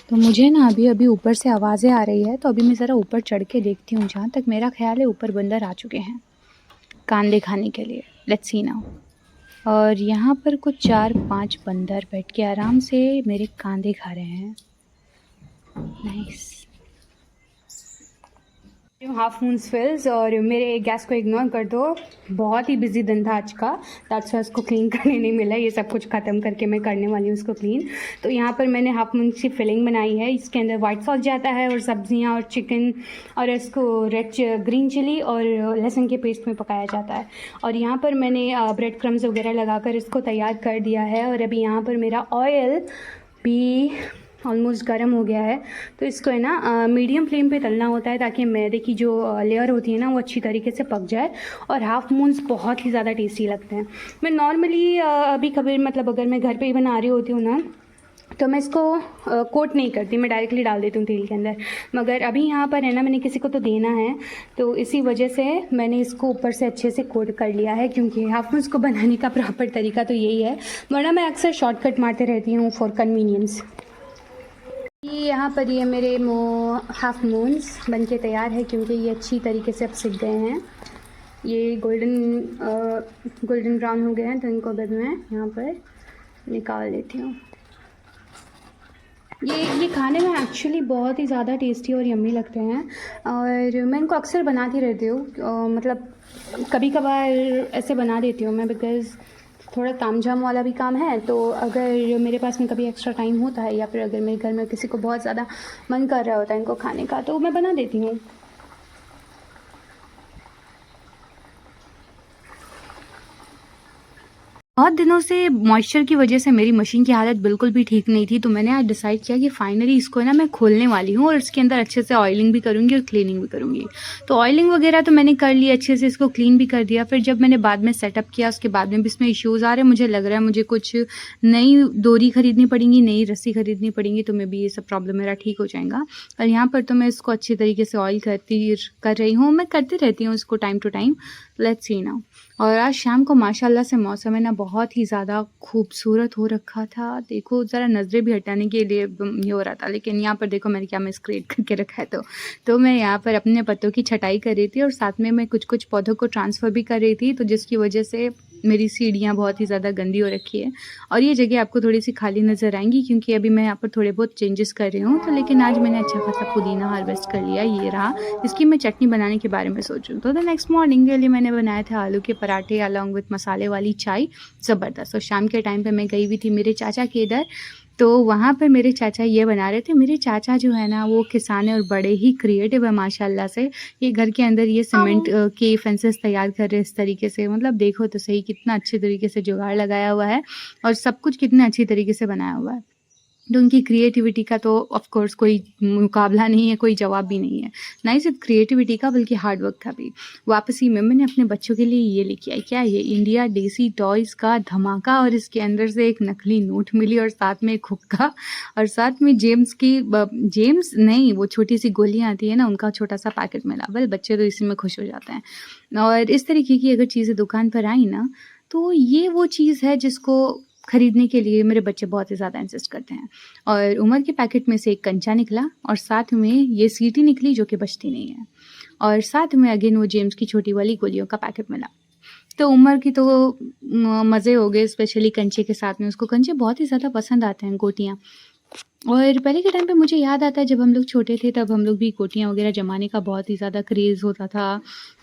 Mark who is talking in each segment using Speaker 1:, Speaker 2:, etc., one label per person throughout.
Speaker 1: तो मुझे ना अभी अभी ऊपर से आवाज़ें आ रही है, तो अभी मैं ज़रा ऊपर चढ़ के देखती हूँ। जहाँ तक मेरा ख्याल है ऊपर बंदर आ चुके हैं कांदे खाने के लिए। Let's see now. और यहाँ पर कुछ 4-5 बंदर बैठ के आराम से मेरे कांदे खा रहे हैं। नाइस। हाफ मून्स फिल्स और मेरे गैस को इग्नोर कर दो। बहुत ही बिजी दिन था आज का, दैट्स वाई उसको क्लीन करने नहीं मिला। ये सब कुछ ख़त्म करके मैं करने वाली हूँ उसको क्लीन। तो यहाँ पर मैंने हाफ मून्स की फिलिंग बनाई है। इसके अंदर वाइट सॉस जाता है और सब्जियाँ और चिकन और इसको रेड ग्रीन चिली और लहसुन के पेस्ट में पकाया जाता है। और यहाँ पर मैंने ब्रेड क्रम्स वगैरह लगाकर इसको तैयार कर दिया है। और अभी यहाँ पर मेरा ऑयल भी ऑलमोस्ट गर्म हो गया है। तो इसको है ना मीडियम फ्लेम पे तलना होता है ताकि मैदे की जो लेयर होती है ना वो अच्छी तरीके से पक जाए। और हाफ मून्स बहुत ही ज़्यादा टेस्टी लगते हैं। मैं नॉर्मली अभी कभी मतलब अगर मैं घर पे ही बना रही होती हूँ ना, तो मैं इसको कोट नहीं करती, मैं डायरेक्टली डाल देती हूँ तेल के अंदर। मगर अभी यहाँ पर है ना, मैंने किसी को तो देना है, तो इसी वजह से मैंने इसको ऊपर से अच्छे से कोट कर लिया है। क्योंकि हाफ मून्स को बनाने का प्रॉपर तरीका तो यही है, वरना मैं अक्सर शॉर्टकट मारते रहती हूँ फॉर कन्वीनियंस। यहाँ पर ये मेरे हाफ मून्स बन के तैयार है, क्योंकि ये अच्छी तरीके से अब सिक गए हैं। ये गोल्डन ब्राउन हो गए हैं, तो इनको अब मैं यहाँ पर निकाल लेती हूँ। ये खाने में एक्चुअली बहुत ही ज़्यादा टेस्टी और यम्मी लगते हैं। और मैं इनको अक्सर बनाती रहती हूँ, मतलब कभी कभार ऐसे बना देती हूँ मैं, बिकॉज़ थोड़ा तामझाम वाला भी काम है। तो अगर मेरे पास में कभी एक्स्ट्रा टाइम होता है या फिर अगर मेरे घर में किसी को बहुत ज़्यादा मन कर रहा होता है इनको खाने का, तो मैं बना देती हूँ। बहुत दिनों से मॉइस्चर की वजह से मेरी मशीन की हालत बिल्कुल भी ठीक नहीं थी, तो मैंने आज डिसाइड किया कि फाइनली इसको ना मैं खोलने वाली हूँ और इसके अंदर अच्छे से ऑयलिंग भी करूँगी और क्लीनिंग भी करूँगी। तो ऑयलिंग वगैरह तो मैंने कर ली, अच्छे से इसको क्लीन भी कर दिया। फिर जब मैंने बाद में सेटअप किया, उसके बाद में भी इसमें इश्यूज़ आ रहे हैं। मुझे लग रहा है मुझे कुछ नई डोरी खरीदनी पड़ेंगी, नई रस्सी खरीदनी पड़ेंगी, तो मे बी ये सब प्रॉब्लम मेरा ठीक हो जाएगा। और यहाँ पर तो मैं इसको अच्छी तरीके से ऑयल कर रही हूँ। मैं करती रहती हूँ इसको time to time. Let's see now. और आज शाम को माशाल्लाह से मौसम है ना बहुत ही ज़्यादा खूबसूरत हो रखा था। देखो ज़रा नज़रें भी हटाने के लिए ये हो रहा था, लेकिन यहाँ पर देखो मैंने क्या मिस क्रिएट करके रखा है। तो मैं यहाँ पर अपने पत्तों की छटाई कर रही थी और साथ में मैं कुछ पौधों को ट्रांसफ़र भी कर रही थी, तो जिसकी वजह से मेरी सीढ़ियाँ बहुत ही ज़्यादा गंदी हो रखी है। और ये जगह आपको थोड़ी सी खाली नज़र आएंगी, क्योंकि अभी मैं यहाँ पर थोड़े बहुत चेंजेस कर रही हूँ। तो लेकिन आज मैंने अच्छा खासा पुदीना हार्वेस्ट कर लिया, ये रहा। इसकी मैं चटनी बनाने के बारे में सोचूँ तो द नेक्स्ट मॉर्निंग के लिए मैंने बनाए थे आलू के पराठे अलॉन्ग विथ मसाले वाली चाय, ज़बरदस्त। और शाम के टाइम पे मैं गई हुई थी मेरे चाचा के इधर, तो वहाँ पर मेरे चाचा ये बना रहे थे। मेरे चाचा जो है ना वो किसान है और बड़े ही क्रिएटिव है माशाल्लाह से। ये घर के अंदर ये सीमेंट के फेंसेस तैयार कर रहे हैं इस तरीके से, मतलब देखो तो सही कितना अच्छे तरीके से जुगाड़ लगाया हुआ है और सब कुछ कितने अच्छी तरीके से बनाया हुआ है। तो उनकी क्रिएटिविटी का तो ऑफ कोर्स कोई मुकाबला नहीं है, कोई जवाब भी नहीं है, ना ही सिर्फ क्रिएटिविटी का बल्कि हार्ड वर्क का भी। वापसी में मैंने अपने बच्चों के लिए ये लेके आई, क्या ये इंडिया देसी टॉयज़ का धमाका, और इसके अंदर से एक नकली नोट मिली और साथ में एक हुक्का और साथ में जेम्स नहीं, वो छोटी सी गोलियाँ आती है ना, उनका छोटा सा पैकेट मिला। वेल बच्चे तो इसी में खुश हो जाते हैं। और इस तरीके की अगर चीज़ें दुकान पर आई ना, तो ये वो चीज़ है जिसको खरीदने के लिए मेरे बच्चे बहुत ही ज़्यादा इंसिस्ट करते हैं। और उमर के पैकेट में से एक कंचा निकला और साथ में ये सीटी निकली जो कि बचती नहीं है, और साथ में अगेन वो जेम्स की छोटी वाली गोलियों का पैकेट मिला। तो उमर की तो मज़े हो गए, स्पेशली कंचे के साथ में। उसको कंचे बहुत ही ज़्यादा पसंद आते हैं, गोटियाँ। और पहले के टाइम पे मुझे याद आता है जब हम लोग छोटे थे तब हम लोग भी गोटियाँ वगैरह जमाने का बहुत ही ज़्यादा क्रेज़ होता था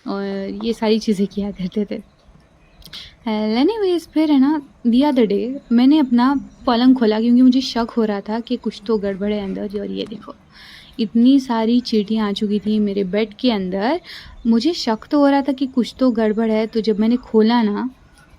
Speaker 1: और ये सारी चीज़ें किया करते थे। एनीवेज़ फिर है ना, द अदर डे मैंने अपना पलंग खोला क्योंकि मुझे शक हो रहा था कि कुछ तो गड़बड़ है अंदर। और ये देखो इतनी सारी चींटियाँ आ चुकी थी मेरे बेड के अंदर। मुझे शक तो हो रहा था कि कुछ तो गड़बड़ है, तो जब मैंने खोला ना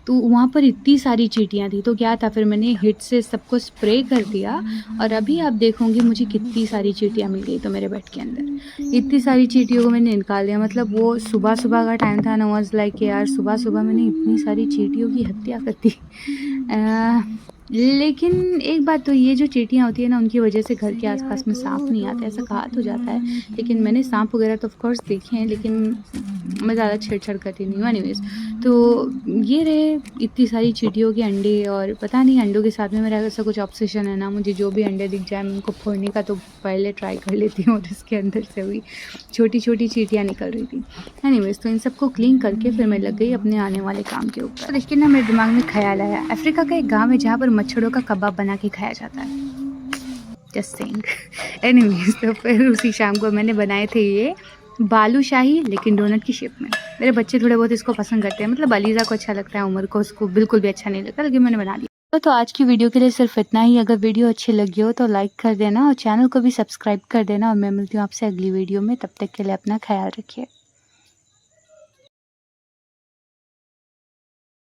Speaker 1: तो वहाँ पर इतनी सारी चींटियाँ थी। तो क्या था, फिर मैंने हिट से सबको स्प्रे कर दिया और अभी आप देखोगे मुझे कितनी सारी चींटियाँ मिल गई। तो मेरे बेड के अंदर इतनी सारी चींटियों को मैंने निकाल दिया। मतलब वो सुबह सुबह का टाइम था ना, वाज लाइक यार सुबह सुबह मैंने इतनी सारी चींटियों की हत्या कर दी। लेकिन एक बात तो ये जो चींटियाँ होती है ना, उनकी वजह से घर के आसपास में सांप नहीं आते, ऐसा कहा तो जाता है। लेकिन मैंने सांप वगैरह तो ऑफ कोर्स देखे हैं, लेकिन मैं ज़्यादा छेड़-छाड़ करती नहीं हूँ। एनीवेज़, तो ये रहे इतनी सारी चींटियों के अंडे, और पता नहीं अंडों के साथ में मेरा ऐसा कुछ ऑब्सेशन है ना, मुझे जो भी अंडे दिख जाए मैं उनको फोड़ने का तो पहले ट्राई कर लेती हूँ, और इसके अंदर से भी छोटी-छोटी चींटियाँ निकल रही थी। एनीवेज़, तो इन सबको क्लीन करके फिर मैं लग गई अपने आने वाले काम के ऊपर। तो देखिए ना, मेरे दिमाग में ख़्याल आया, अफ्रीका का एक गाँव है जहाँ पर मच्छरों का कबाब बना के खाया जाता है। Just saying. एनीवेज़, तो फिर उसी शाम को मैंने बनाए थे ये बालूशाही, लेकिन डोनट की शेप में। मेरे बच्चे थोड़े बहुत इसको पसंद करते हैं, मतलब अलीज़ा को अच्छा लगता है, उमर को उसको बिल्कुल भी अच्छा नहीं लगता, लेकिन मैंने बना दिया। तो आज की वीडियो के लिए सिर्फ इतना ही। अगर वीडियो अच्छी लगी हो तो लाइक कर देना और चैनल को भी सब्सक्राइब कर देना, और मैं मिलती हूँ आपसे अगली वीडियो में। तब तक के लिए अपना ख्याल रखिए।